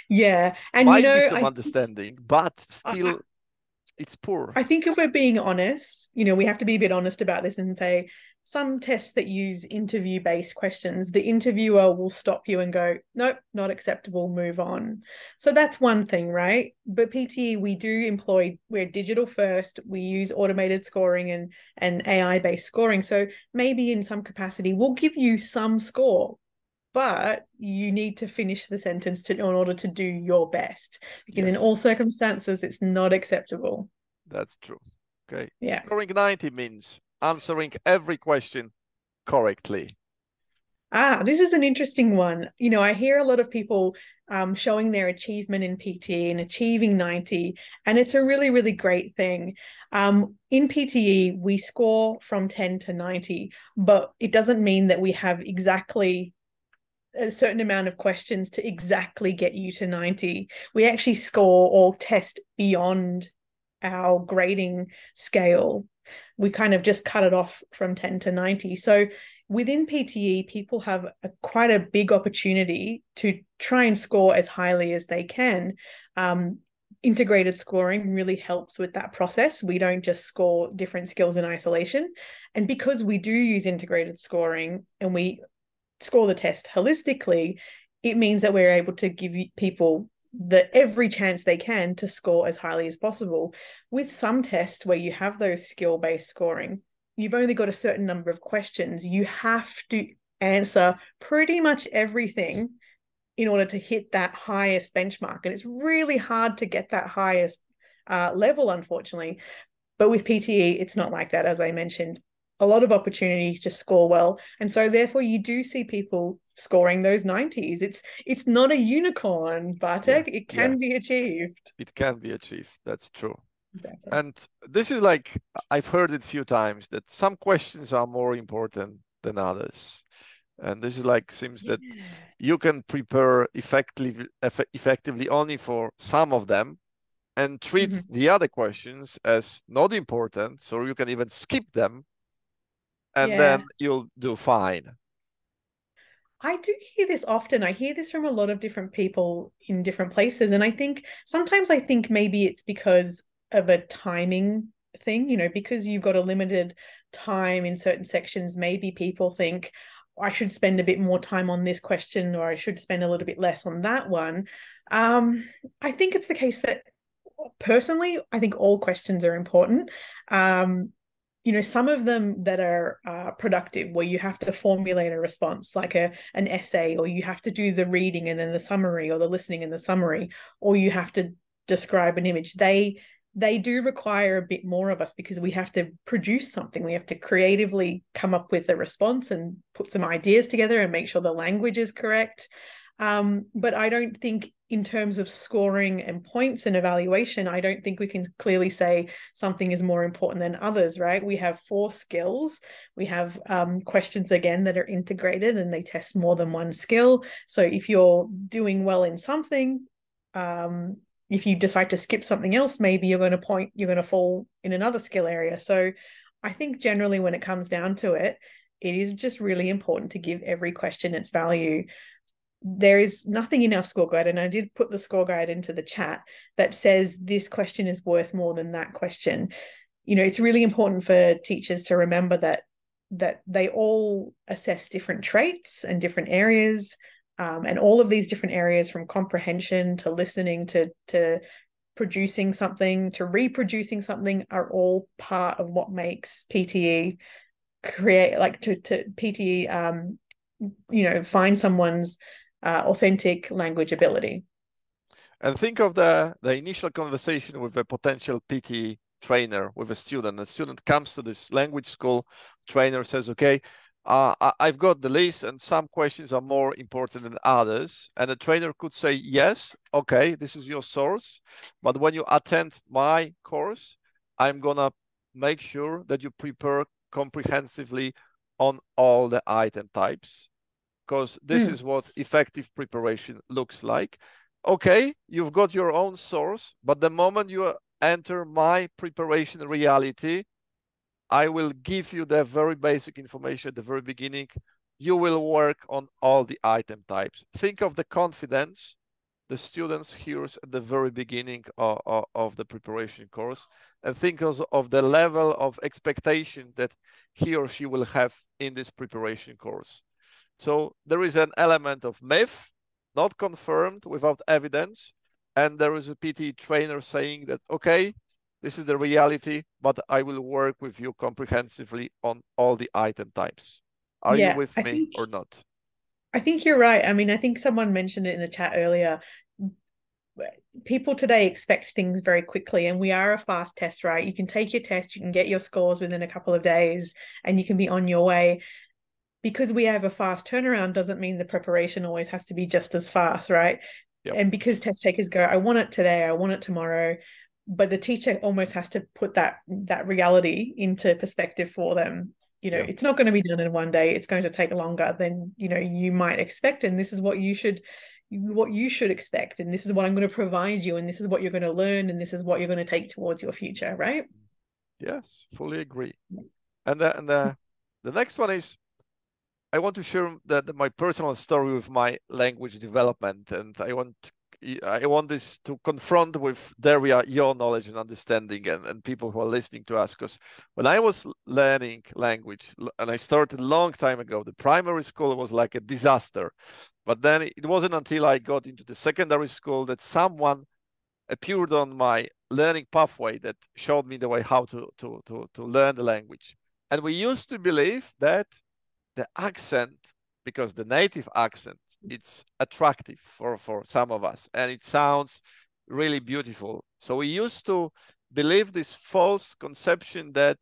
Yeah. And Might be some understanding, but I still it's poor. I think if we're being honest, we have to be a bit honest about this and say some tests that use interview-based questions, the interviewer will stop you and go, nope, not acceptable, move on. So that's one thing, right? But PTE, we're digital first, we use automated scoring and AI-based scoring. So maybe in some capacity, we'll give you some score, but you need to finish the sentence in order to do your best, because in Yes, all circumstances, it's not acceptable. that's true. Okay. Yeah. Scoring 90 means answering every question correctly. This is an interesting one. I hear a lot of people showing their achievement in PTE and achieving 90, and it's a really, really great thing. In PTE, we score from 10 to 90, but it doesn't mean that we have exactly a certain amount of questions to exactly get you to 90. We actually score or test beyond our grading scale. We kind of just cut it off from 10 to 90. So within PTE, people have quite a big opportunity to try and score as highly as they can. Integrated scoring really helps with that process. We don't just score different skills in isolation. And because we do use integrated scoring and we score the test holistically, it means that we're able to give people every chance they can to score as highly as possible. With some tests where you have those skill-based scoring, you've only got a certain number of questions. You have to answer pretty much everything in order to hit that highest benchmark. And it's really hard to get that highest level, unfortunately. But with PTE, it's not like that, as I mentioned. A lot of opportunity to score well. And so therefore you do see people scoring those 90s. It's not a unicorn, Yeah, Bartek. It yeah, can be achieved. it can be achieved. That's true. Exactly. And this is like, I've heard it a few times that some questions are more important than others. And this is like, seems that Yeah. you can prepare effectively only for some of them and treat Mhm. the other questions as not important. So you can even skip them and Yeah. then you'll do fine. I do hear this often. I hear this from a lot of different people in different places. And I think sometimes maybe it's because of a timing thing, you know, because you've got a limited time in certain sections, maybe people think I should spend a bit more time on this question, or I should spend a little bit less on that one. I think it's the case that personally, I think all questions are important. You know, some of them that are productive, where you have to formulate a response, like an essay, or you have to do the reading and then the summary, or the listening and the summary, or you have to describe an image. They do require a bit more of us, because we have to produce something. We have to creatively come up with a response and put some ideas together and make sure the language is correct. But I don't think, in terms of scoring and points and evaluation, I don't think we can clearly say something is more important than others, right? We have 4 skills. We have questions, again, that are integrated and they test more than one skill. So if you're doing well in something, if you decide to skip something else, maybe you're going to fall in another skill area. So I think generally, when it comes down to it, it is just really important to give every question its value. There is nothing in our score guide, and I did put the score guide into the chat, that says this question is worth more than that question. You know, it's really important for teachers to remember that they all assess different traits and different areas, and all of these different areas, from comprehension to listening to producing something to reproducing something, are all part of what makes PTE create, like to PTE you know, find someone's authentic language ability. And think of the initial conversation with a potential PTE trainer, with a student. A student comes to this language school, trainer says, okay, I've got the list and some questions are more important than others. And the trainer could say, yes, okay, this is your source. But when you attend my course, I'm gonna make sure that you prepare comprehensively on all the item types, because this is what effective preparation looks like. Okay, you've got your own source, but the moment you enter my preparation reality, I will give you the very basic information at the very beginning. You will work on all the item types. Think of the confidence the students hears at the very beginning of the preparation course, and think of the level of expectation that he or she will have in this preparation course. So there is an element of myth, not confirmed without evidence, and there is a PTE trainer saying that, okay, this is the reality, but I will work with you comprehensively on all the item types. Are you with me or not? I think you're right. I mean, I think someone mentioned it in the chat earlier. People today expect things very quickly, and we are a fast test, right? You can take your test, you can get your scores within a couple of days, and you can be on your way. Because we have a fast turnaround doesn't mean the preparation always has to be just as fast, right? Yep. And because test takers go, I want it today, I want it tomorrow, but the teacher almost has to put that reality into perspective for them. You know, yep. It's not going to be done in one day. It's going to take longer than, you know, you might expect. And this is what you should expect. And this is what I'm going to provide you. And this is what you're going to learn. And this is what you're going to take towards your future, right? Yes, fully agree. And the next one is, I want to share my personal story with my language development, and I want this to confront with Daria your knowledge and understanding, and people who are listening to us. Because when I was learning language, and I started a long time ago, the primary school was like a disaster. But then it wasn't until I got into the secondary school that someone appeared on my learning pathway that showed me the way how to learn the language. And we used to believe that the accent, because the native accent, it's attractive for some of us, and it sounds really beautiful. So we used to believe this false conception that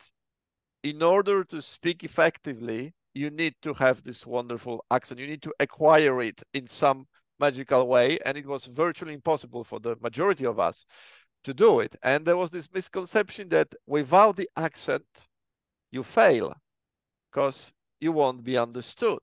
in order to speak effectively, you need to have this wonderful accent. You need to acquire it in some magical way, and it was virtually impossible for the majority of us to do it. And there was this misconception that without the accent, you fail, because you won't be understood.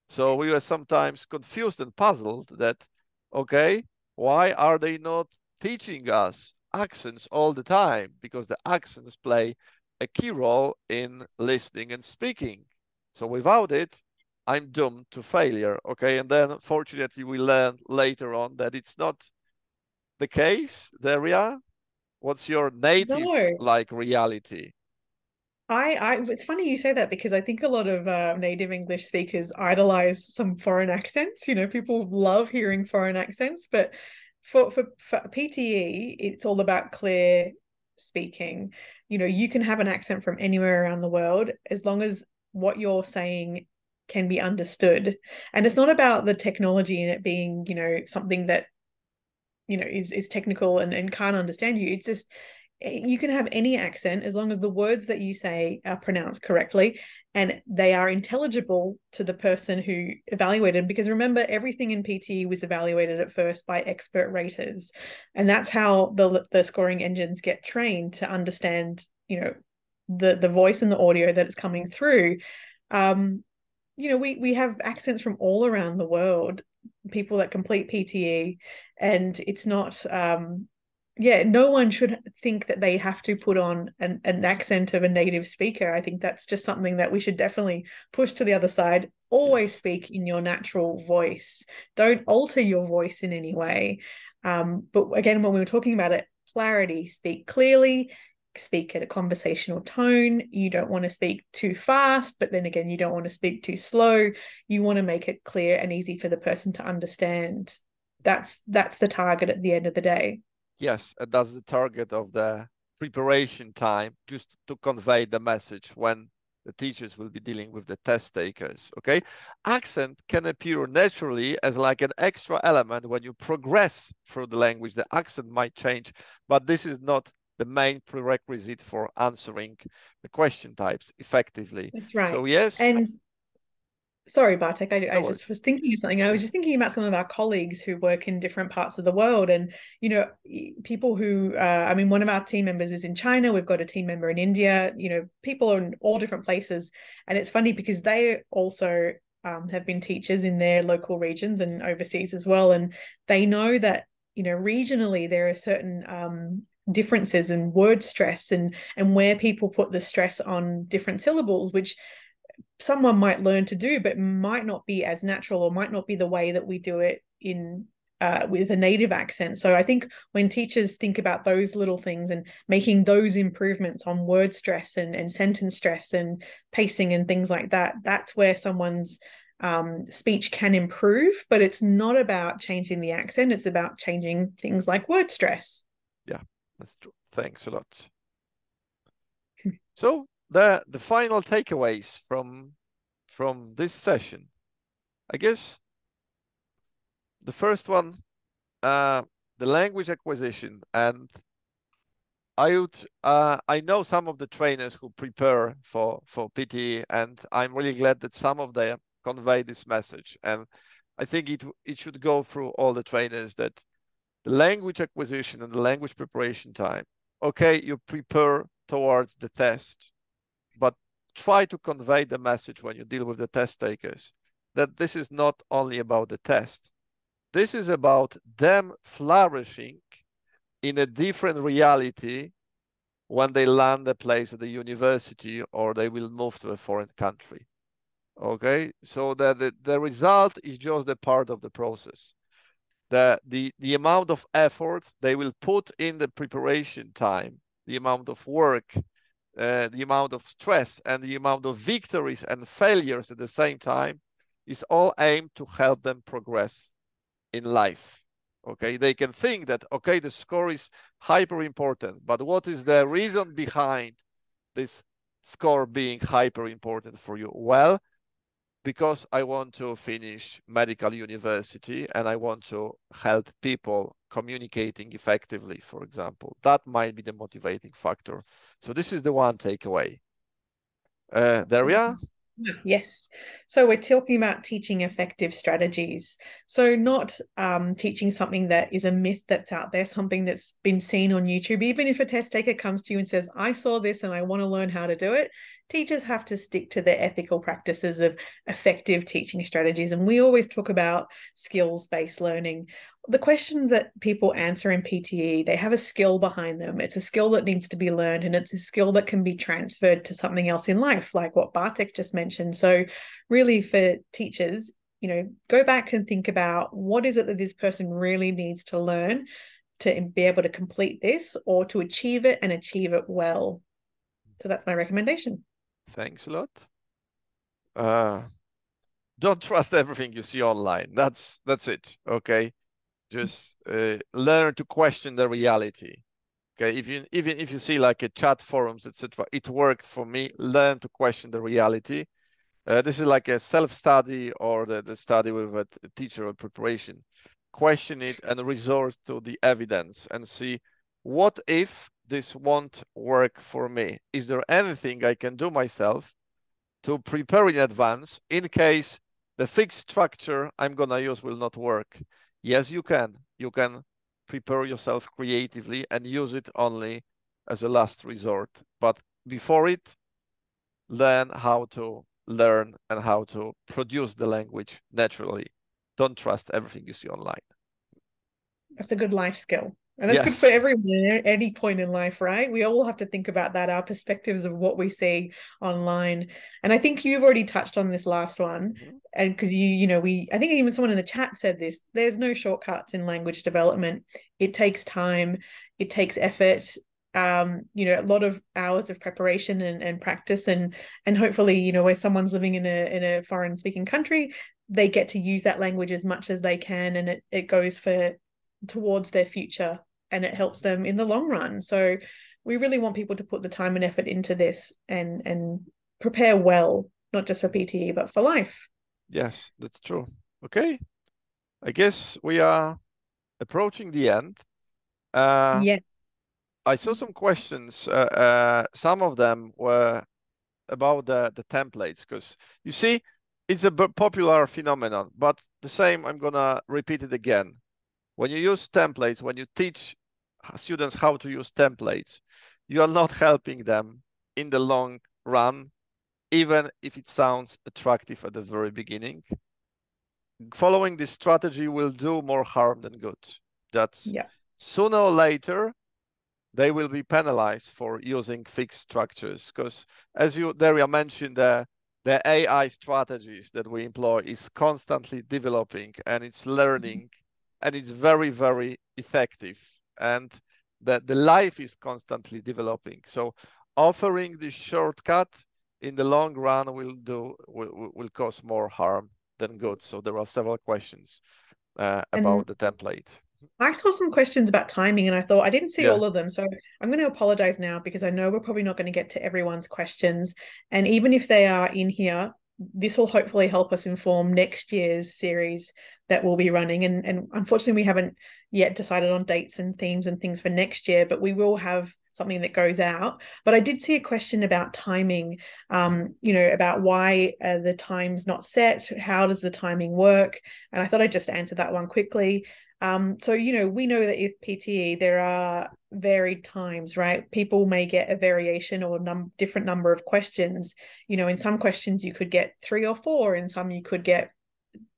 So we were sometimes confused and puzzled that, okay, why are they not teaching us accents all the time? Because the accents play a key role in listening and speaking. So without it, I'm doomed to failure, okay? And then fortunately, we learned later on that it's not the case, Daria. What's your native No. like reality? It's funny you say that because I think a lot of native English speakers idolize some foreign accents. You know, people love hearing foreign accents, but for PTE, it's all about clear speaking. You know, you can have an accent from anywhere around the world as long as what you're saying can be understood. And it's not about the technology and it being, you know, something that, you know, is technical and can't understand you. It's just you can have any accent as long as the words that you say are pronounced correctly and they are intelligible to the person who evaluated. Because remember, everything in PTE was evaluated at first by expert raters, and that's how the scoring engines get trained to understand, you know, the voice and the audio that is coming through. You know, we have accents from all around the world, people that complete PTE, and it's not yeah, no one should think that they have to put on an accent of a native speaker. I think that's just something that we should definitely push to the other side. Always Yes. speak in your natural voice. Don't alter your voice in any way. But again, when we were talking about it, clarity, speak clearly, speak at a conversational tone. You don't want to speak too fast, but then again, you don't want to speak too slow. You want to make it clear and easy for the person to understand. That's the target at the end of the day. Yes, and that's the target of the preparation time, just to convey the message when the teachers will be dealing with the test takers, okay? Accent can appear naturally as like an extra element when you progress through the language. The accent might change, but this is not the main prerequisite for answering the question types effectively. That's right. So yes, And sorry, Bartek, I no just worries. was thinking of something. I was just thinking about some of our colleagues who work in different parts of the world. And, you know, people who, I mean, one of our team members is in China. We've got a team member in India. You know, people are in all different places. And it's funny because they also have been teachers in their local regions and overseas as well. And they know that, you know, regionally there are certain differences in word stress and where people put the stress on different syllables, which someone might learn to do, but might not be as natural or might not be the way that we do it in with a native accent. So I think when teachers think about those little things and making those improvements on word stress and sentence stress and pacing and things like that, that's where someone's speech can improve. But it's not about changing the accent, it's about changing things like word stress. Yeah, that's true. Thanks a lot. So the final takeaways from this session, I guess the first one, the language acquisition, and I know some of the trainers who prepare for PTE, and I'm really glad that some of them convey this message. And I think it should go through all the trainers that the language acquisition and the language preparation time. Okay, you prepare towards the test, but try to convey the message when you deal with the test takers that this is not only about the test. This is about them flourishing in a different reality when they land a place at the university or they will move to a foreign country. Okay, so the result is just a part of the process. The amount of effort they will put in the preparation time, the amount of work, the amount of stress, and the amount of victories and failures at the same time is all aimed to help them progress in life. Okay, they can think that, okay, the score is hyper important, but what is the reason behind this score being hyper important for you? Well, because I want to finish medical university and I want to help people communicating effectively, for example. That might be the motivating factor. So this is the one takeaway. Daria? Yes. So we're talking about teaching effective strategies. So not teaching something that is a myth that's out there, something that's been seen on YouTube. Even if a test taker comes to you and says, I saw this and I want to learn how to do it, teachers have to stick to their ethical practices of effective teaching strategies. And we always talk about skills-based learning. The questions that people answer in PTE, they have a skill behind them. It's a skill that needs to be learned, and it's a skill that can be transferred to something else in life, like what Bartek just mentioned. So really for teachers, you know, go back and think about what is it that this person really needs to learn to be able to complete this or to achieve it and achieve it well. So that's my recommendation. Thanks a lot. Don't trust everything you see online. That's it. Okay, just learn to question the reality. Okay, even if you see like a chat forums, etc., it worked for me. Learn to question the reality. This is like a self-study or the study with a teacher or preparation. Question it and resort to the evidence and see, what if this won't work for me? Is there anything I can do myself to prepare in advance in case the fixed structure I'm gonna use will not work? Yes, you can. You can prepare yourself creatively and use it only as a last resort. But before it, learn how to learn and how to produce the language naturally. Don't trust everything you see online. That's a good life skill. And that's good for Yes. everyone at any point in life, right? We all have to think about that, our perspectives of what we see online. And I think you've already touched on this last one. Mm-hmm. And because I think even someone in the chat said this, there's no shortcuts in language development. It takes time, it takes effort, a lot of hours of preparation and practice and hopefully, where someone's living in a foreign speaking country, they get to use that language as much as they can, and it goes towards their future, and it helps them in the long run. So we really want people to put the time and effort into this and prepare well, not just for PTE, but for life. Yes, that's true. Okay. I guess we are approaching the end. Yeah. I saw some questions. Some of them were about the templates, because you see, it's a popular phenomenon, but the same, I'm gonna repeat it again. When you use templates, when you teach students how to use templates, you are not helping them in the long run, even if it sounds attractive at the very beginning. Following this strategy will do more harm than good. That's Yeah. sooner or later, they will be penalized for using fixed structures, because as Daria mentioned, the AI strategies that we employ is constantly developing, and it's learning, and it's very, very effective, and the life is constantly developing. So offering this shortcut in the long run will cause more harm than good. So there are several questions And about the template. I saw some questions about timing and I thought I didn't see Yeah. all of them. So I'm going to apologize now because I know we're probably not going to get to everyone's questions. And even if they are in here, this will hopefully help us inform next year's series that we'll be running. And unfortunately, we haven't yet decided on dates and themes and things for next year, but we will have something that goes out. But I did see a question about timing, about why the time's not set. How does the timing work? And I thought I'd just answer that one quickly. So, we know that with PTE, there are varied times, right? People may get a variation or different number of questions. In some questions you could get 3 or 4, in some you could get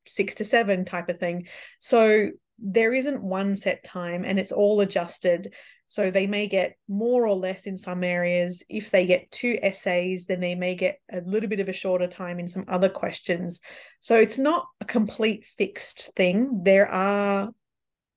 6 to 7 type of thing. So there isn't one set time, and it's all adjusted. So they may get more or less in some areas. If they get 2 essays, then they may get a little bit of a shorter time in some other questions. So it's not a complete fixed thing. There are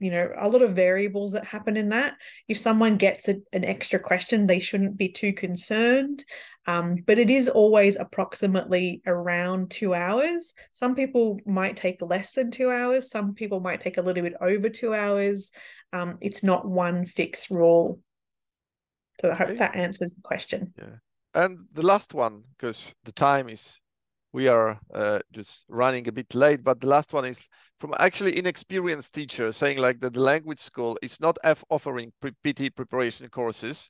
a lot of variables that happen in that. If someone gets an extra question, they shouldn't be too concerned. But it is always approximately around 2 hours. Some people might take less than 2 hours. Some people might take a little bit over 2 hours. It's not one fixed rule. So I hope that answers the question. Yeah. And the last one, because the time is, we are just running a bit late, but the last one is from actually inexperienced teacher saying like that the language school is not offering PT preparation courses,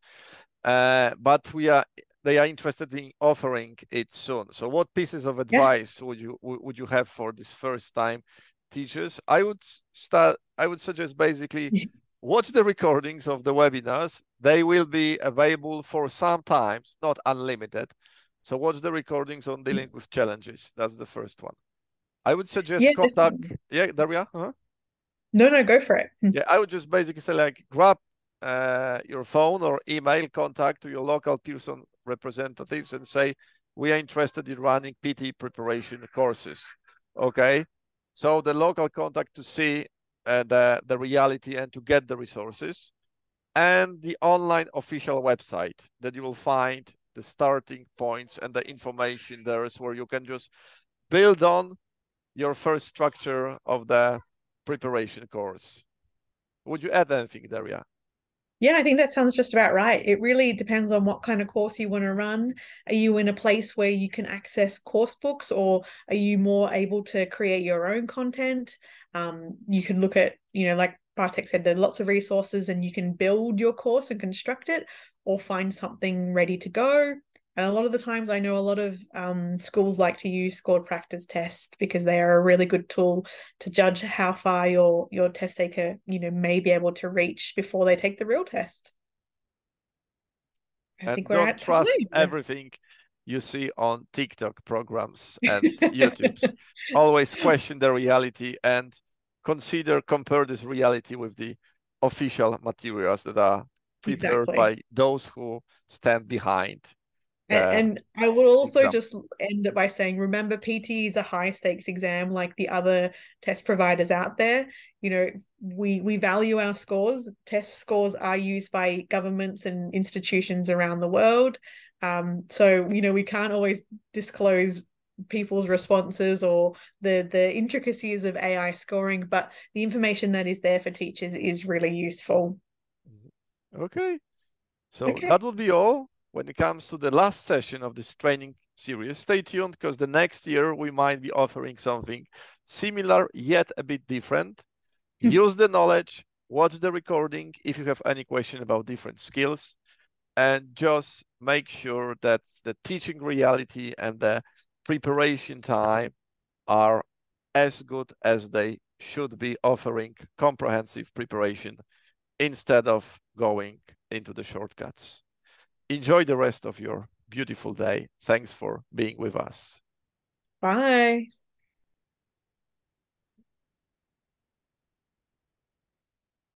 but they are interested in offering it soon. So what pieces of advice would you have for this first time teachers? I would suggest basically watch the recordings of the webinars. They will be available for some time, not unlimited. So watch the recordings on dealing with challenges. That's the first one. I would suggest contact. Definitely. Yeah, Daria. Uh-huh. No, go for it. Yeah, I would just basically say like grab your phone or email contact to your local Pearson representatives and say, we are interested in running PT preparation courses. Okay. So the local contact to see the reality and to get the resources, and the online official website that you will find the starting points and the information there is where you can just build on your first structure of the preparation course. Would you add anything, Daria? Yeah, I think that sounds just about right. It really depends on what kind of course you want to run. Are you in a place where you can access course books, or are you more able to create your own content? You can look at, like Bartek said, there are lots of resources and you can build your course and construct it, or find something ready to go. And a lot of the times, I know a lot of schools like to use scored practice tests because they are a really good tool to judge how far your test taker, may be able to reach before they take the real test. I And think we're don't at time. trust everything you see on TikTok programs and YouTube's. Always question the reality and compare this reality with the official materials that are prepared Exactly. by those who stand behind the And I would also exam. just end it by saying, remember, PT is a high stakes exam like the other test providers out there. We value our scores. Test scores are used by governments and institutions around the world. So, we can't always disclose people's responses or the intricacies of AI scoring, but the information that is there for teachers is really useful. Okay, so Okay. that will be all when it comes to the last session of this training series. Stay tuned because the next year we might be offering something similar yet a bit different. Use the knowledge, watch the recording if you have any question about different skills, and just make sure that the teaching reality and the preparation time are as good as they should be, offering comprehensive preparation instead of going into the shortcuts. Enjoy the rest of your beautiful day. Thanks for being with us. Bye.